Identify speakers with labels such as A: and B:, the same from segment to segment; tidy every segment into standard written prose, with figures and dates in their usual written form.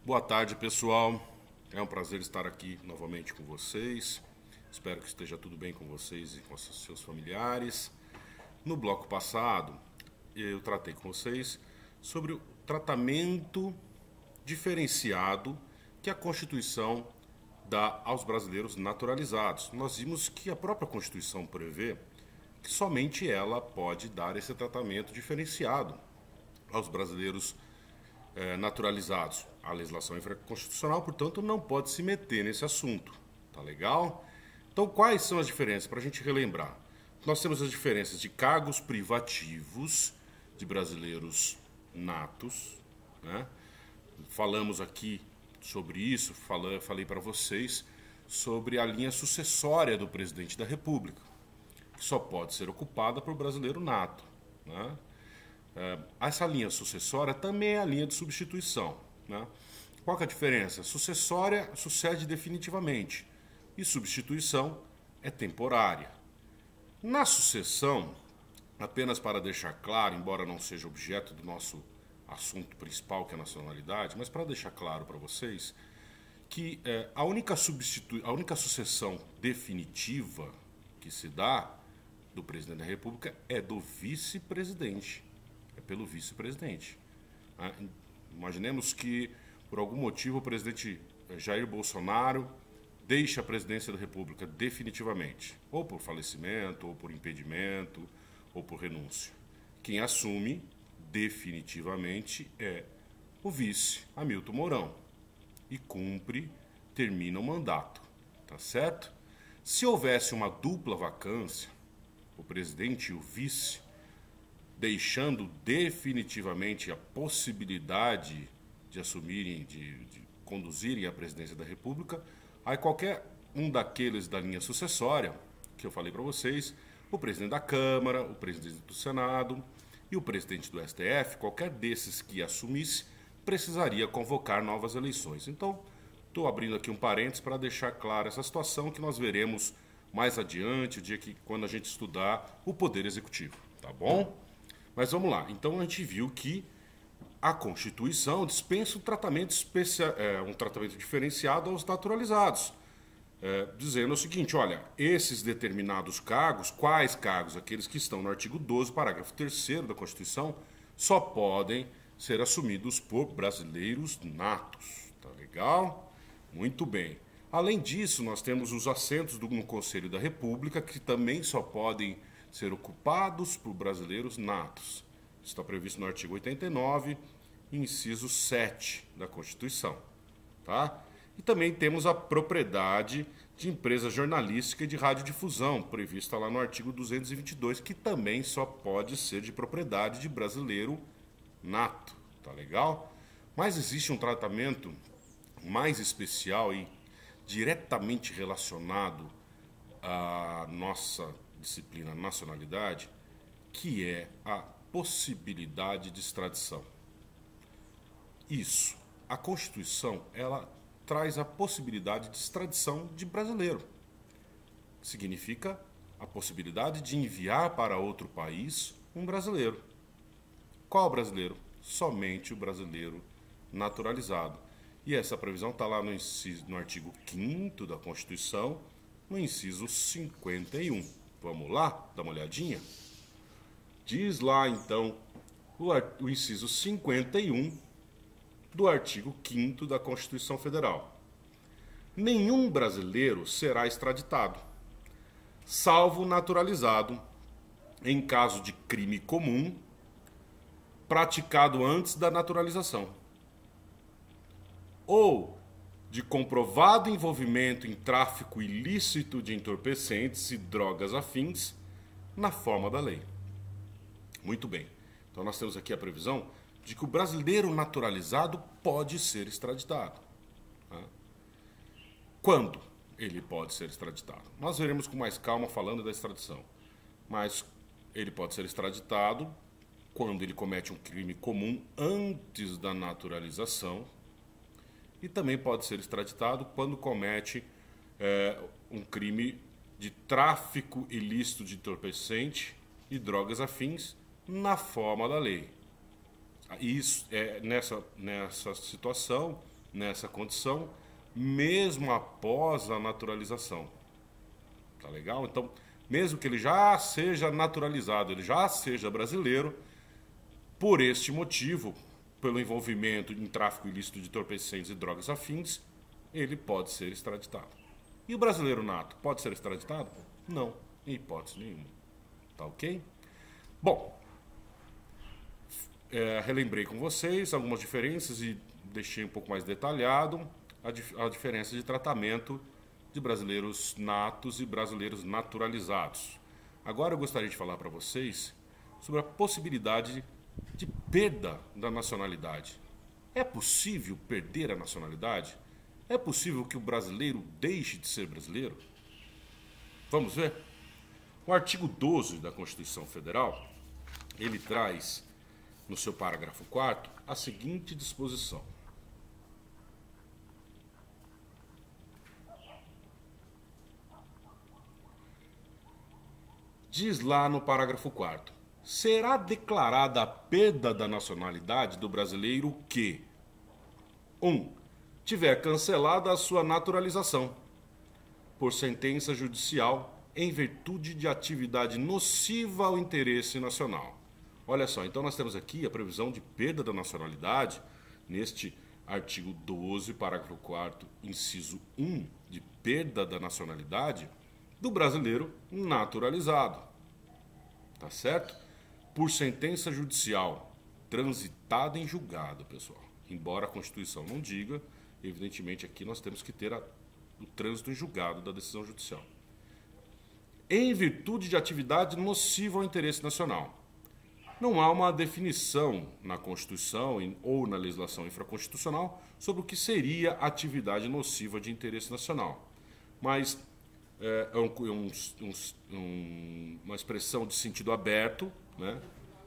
A: Boa tarde, pessoal. É um prazer estar aqui novamente com vocês. Espero que esteja tudo bem com vocês e com os seus familiares. No bloco passado, eu tratei com vocês sobre o tratamento diferenciado que a Constituição dá aos brasileiros naturalizados. Nós vimos que a própria Constituição prevê que somente ela pode dar esse tratamento diferenciado aos brasileiros naturalizados. A legislação infraconstitucional, portanto, não pode se meter nesse assunto. Tá legal? Então, quais são as diferenças? Para a gente relembrar. Nós temos as diferenças de cargos privativos de brasileiros natos, né? Falamos aqui sobre isso, falei para vocês sobre a linha sucessória do presidente da República, que só pode ser ocupada por brasileiro nato, né? Essa linha sucessória também é a linha de substituição, né? Qual que é a diferença? Sucessória sucede definitivamente e substituição é temporária. Na sucessão, apenas para deixar claro, embora não seja objeto do nosso assunto principal, que é a nacionalidade, mas para deixar claro para vocês que a única sucessão definitiva que se dá do presidente da República é do vice-presidente. É pelo vice-presidente. Imaginemos que, por algum motivo, o presidente Jair Bolsonaro deixa a presidência da República definitivamente, ou por falecimento, ou por impedimento, ou por renúncia. Quem assume definitivamente é o vice, Hamilton Mourão, e termina o mandato, tá certo? Se houvesse uma dupla vacância, o presidente e o vice, deixando definitivamente a possibilidade de assumirem, de conduzirem a presidência da República, aí qualquer um daqueles da linha sucessória, que eu falei para vocês, o presidente da Câmara, o presidente do Senado e o presidente do STF, qualquer desses que assumisse, precisaria convocar novas eleições. Então, estou abrindo aqui um parênteses para deixar clara essa situação que nós veremos mais adiante, o dia que, quando a gente estudar o Poder Executivo, tá bom? Mas vamos lá. Então, a gente viu que a Constituição dispensa um tratamento um tratamento diferenciado aos naturalizados, dizendo o seguinte: olha, esses determinados cargos, quais cargos? Aqueles que estão no artigo 12, parágrafo 3º da Constituição, só podem ser assumidos por brasileiros natos. Tá legal? Muito bem. Além disso, nós temos os assentos no Conselho da República, que também só podem ser ocupados por brasileiros natos. Está previsto no artigo 89, inciso 7 da Constituição. Tá? E também temos a propriedade de empresa jornalística e de radiodifusão, prevista lá no artigo 222, que também só pode ser de propriedade de brasileiro nato. Tá legal? Mas existe um tratamento mais especial e diretamente relacionado à nossa disciplina nacionalidade, que é a possibilidade de extradição. Isso, a Constituição, ela traz a possibilidade de extradição de brasileiro. Significa a possibilidade de enviar para outro país um brasileiro. Qual brasileiro? Somente o brasileiro naturalizado. E essa previsão está lá no artigo 5º da Constituição, no inciso 51. Vamos lá, dar uma olhadinha? Diz lá, então, o inciso 51 do artigo 5º da Constituição Federal. Nenhum brasileiro será extraditado, salvo naturalizado, em caso de crime comum praticado antes da naturalização, ou de comprovado envolvimento em tráfico ilícito de entorpecentes e drogas afins na forma da lei. Muito bem. Então nós temos aqui a previsão de que o brasileiro naturalizado pode ser extraditado. Tá? Quando ele pode ser extraditado? Nós veremos com mais calma falando da extradição. Mas ele pode ser extraditado quando ele comete um crime comum antes da naturalização, e também pode ser extraditado quando comete um crime de tráfico ilícito de entorpecente e drogas afins na forma da lei. Isso, nessa situação, nessa condição, mesmo após a naturalização. Tá legal? Então, mesmo que ele já seja naturalizado, ele já seja brasileiro, por este motivo, pelo envolvimento em tráfico ilícito de entorpecentes e drogas afins, ele pode ser extraditado. E o brasileiro nato pode ser extraditado? Não, em hipótese nenhuma. Tá ok? Bom, relembrei com vocês algumas diferenças e deixei um pouco mais detalhado a diferença de tratamento de brasileiros natos e brasileiros naturalizados. Agora eu gostaria de falar para vocês sobre a possibilidade de perda da nacionalidade. É possível perder a nacionalidade? É possível que o brasileiro deixe de ser brasileiro? Vamos ver? O artigo 12 da Constituição Federal, ele traz no seu parágrafo 4º a seguinte disposição. Diz lá no parágrafo 4º: será declarada a perda da nacionalidade do brasileiro que 1. Tiver cancelada a sua naturalização por sentença judicial em virtude de atividade nociva ao interesse nacional. Olha só, então nós temos aqui a previsão de perda da nacionalidade neste artigo 12, parágrafo 4º, inciso 1, de perda da nacionalidade do brasileiro naturalizado. Tá certo? Por sentença judicial transitada em julgado, pessoal. Embora a Constituição não diga, evidentemente aqui nós temos que ter o trânsito em julgado da decisão judicial. Em virtude de atividade nociva ao interesse nacional. Não há uma definição na Constituição ou na legislação infraconstitucional sobre o que seria atividade nociva de interesse nacional. Mas é uma expressão de sentido aberto, né?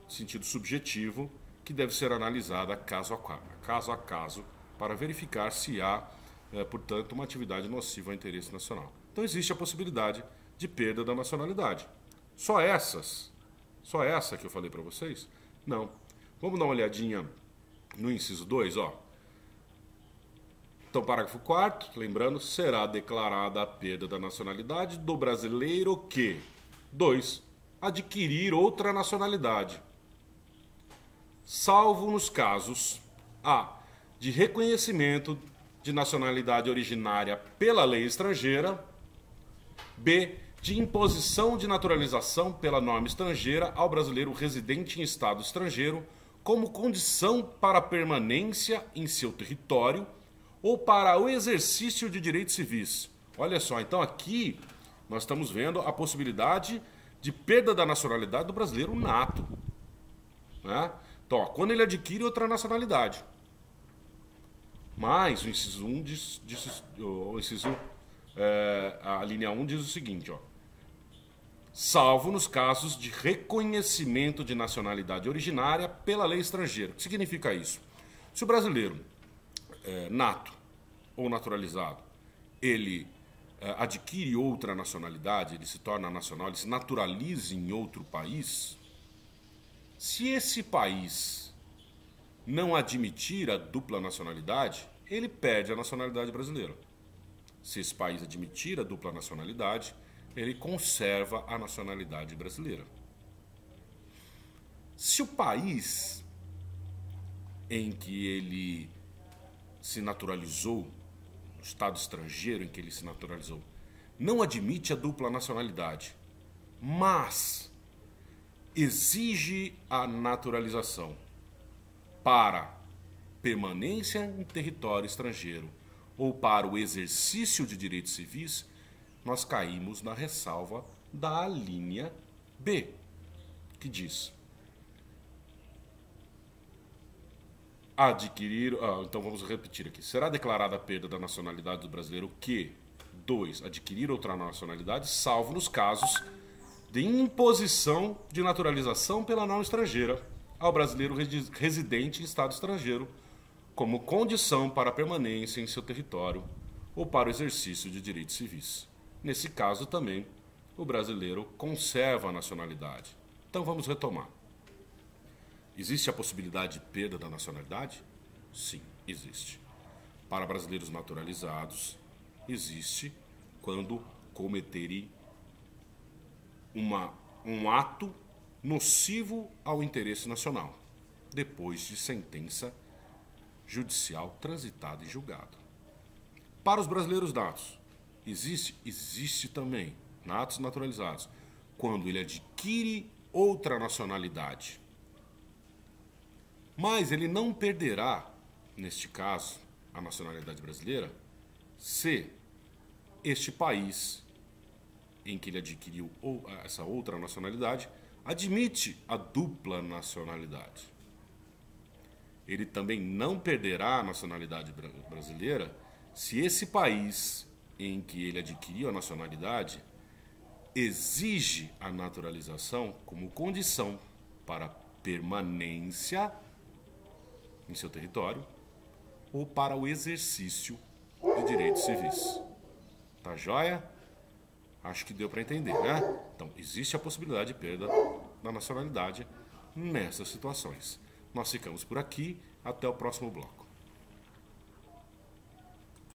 A: Sentido subjetivo, que deve ser analisada caso a caso para verificar se há, portanto, uma atividade nociva ao interesse nacional. Então existe a possibilidade de perda da nacionalidade. Só essa que eu falei para vocês? Não. Vamos dar uma olhadinha no inciso 2, ó. Então, parágrafo 4º, lembrando, será declarada a perda da nacionalidade do brasileiro que 2. Adquirir outra nacionalidade, salvo nos casos a. de reconhecimento de nacionalidade originária pela lei estrangeira, b. de imposição de naturalização pela norma estrangeira ao brasileiro residente em estado estrangeiro como condição para a permanência em seu território ou para o exercício de direitos civis. Olha só, então aqui nós estamos vendo a possibilidade de perda da nacionalidade do brasileiro nato, né? Então, ó, quando ele adquire outra nacionalidade. Mas o inciso 1 a linha 1 diz o seguinte, ó: salvo nos casos de reconhecimento de nacionalidade originária pela lei estrangeira. O que significa isso? Se o brasileiro nato ou naturalizado, ele adquire outra nacionalidade, ele se torna nacional, ele se naturaliza em outro país, se esse país não admitir a dupla nacionalidade, ele perde a nacionalidade brasileira. Se esse país admitir a dupla nacionalidade, ele conserva a nacionalidade brasileira. Se o país em que ele se naturalizou, o estado estrangeiro em que ele se naturalizou, não admite a dupla nacionalidade, mas exige a naturalização para permanência em território estrangeiro ou para o exercício de direitos civis, nós caímos na ressalva da linha B, que diz: adquirir... então vamos repetir aqui. Será declarada a perda da nacionalidade do brasileiro que 2. Adquirir outra nacionalidade, salvo nos casos de imposição de naturalização pela norma estrangeira ao brasileiro residente em estado estrangeiro como condição para a permanência em seu território ou para o exercício de direitos civis. Nesse caso também, o brasileiro conserva a nacionalidade. Então vamos retomar. Existe a possibilidade de perda da nacionalidade? Sim, existe. para brasileiros naturalizados existe quando cometerem um ato nocivo ao interesse nacional, depois de sentença judicial transitada e julgada. Para os brasileiros natos, existe também natos naturalizados, quando ele adquire outra nacionalidade. Mas ele não perderá, neste caso, a nacionalidade brasileira, se este país em que ele adquiriu essa outra nacionalidade admite a dupla nacionalidade. Ele também não perderá a nacionalidade brasileira se esse país em que ele adquiriu a nacionalidade exige a naturalização como condição para permanência em seu território ou para o exercício de direitos civis. Tá joia? Acho que deu para entender, né? Então, existe a possibilidade de perda da nacionalidade nessas situações. Nós ficamos por aqui. Até o próximo bloco.